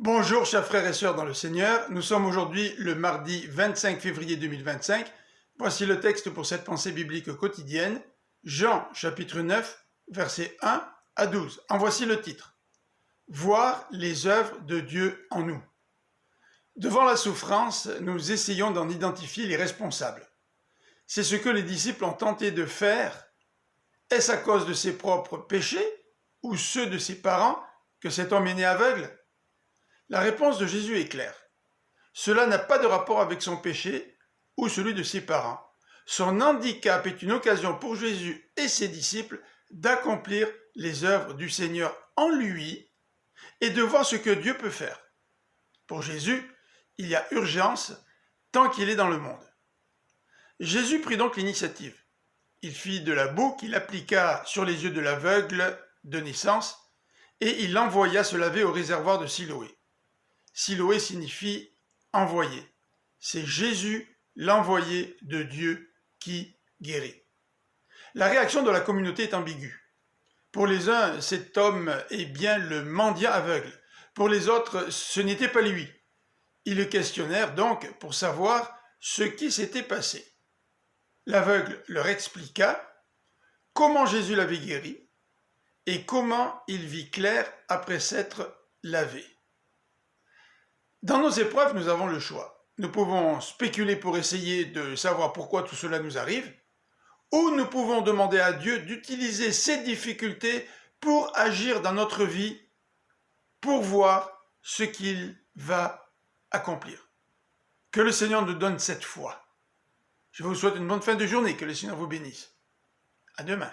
Bonjour chers frères et sœurs dans le Seigneur, nous sommes aujourd'hui le mardi 25 février 2025. Voici le texte pour cette pensée biblique quotidienne, Jean chapitre 9, versets 1 à 12. En voici le titre. Voir les œuvres de Dieu en nous. Devant la souffrance, nous essayons d'en identifier les responsables. C'est ce que les disciples ont tenté de faire. Est-ce à cause de ses propres péchés ou ceux de ses parents que cet homme est né aveugle? La réponse de Jésus est claire. Cela n'a pas de rapport avec son péché ou celui de ses parents. Son handicap est une occasion pour Jésus et ses disciples d'accomplir les œuvres du Seigneur en lui et de voir ce que Dieu peut faire. Pour Jésus, il y a urgence tant qu'il est dans le monde. Jésus prit donc l'initiative. Il fit de la boue qu'il appliqua sur les yeux de l'aveugle de naissance et il l'envoya se laver au réservoir de Siloé. Siloé signifie envoyé. C'est Jésus, l'envoyé de Dieu, qui guérit. La réaction de la communauté est ambiguë. Pour les uns, cet homme est bien le mendiant aveugle. Pour les autres, ce n'était pas lui. Ils le questionnèrent donc pour savoir ce qui s'était passé. L'aveugle leur expliqua comment Jésus l'avait guéri et comment il vit clair après s'être lavé. Dans nos épreuves, nous avons le choix. Nous pouvons spéculer pour essayer de savoir pourquoi tout cela nous arrive, ou nous pouvons demander à Dieu d'utiliser ces difficultés pour agir dans notre vie, pour voir ce qu'il va accomplir. Que le Seigneur nous donne cette foi. Je vous souhaite une bonne fin de journée, que le Seigneur vous bénisse. À demain.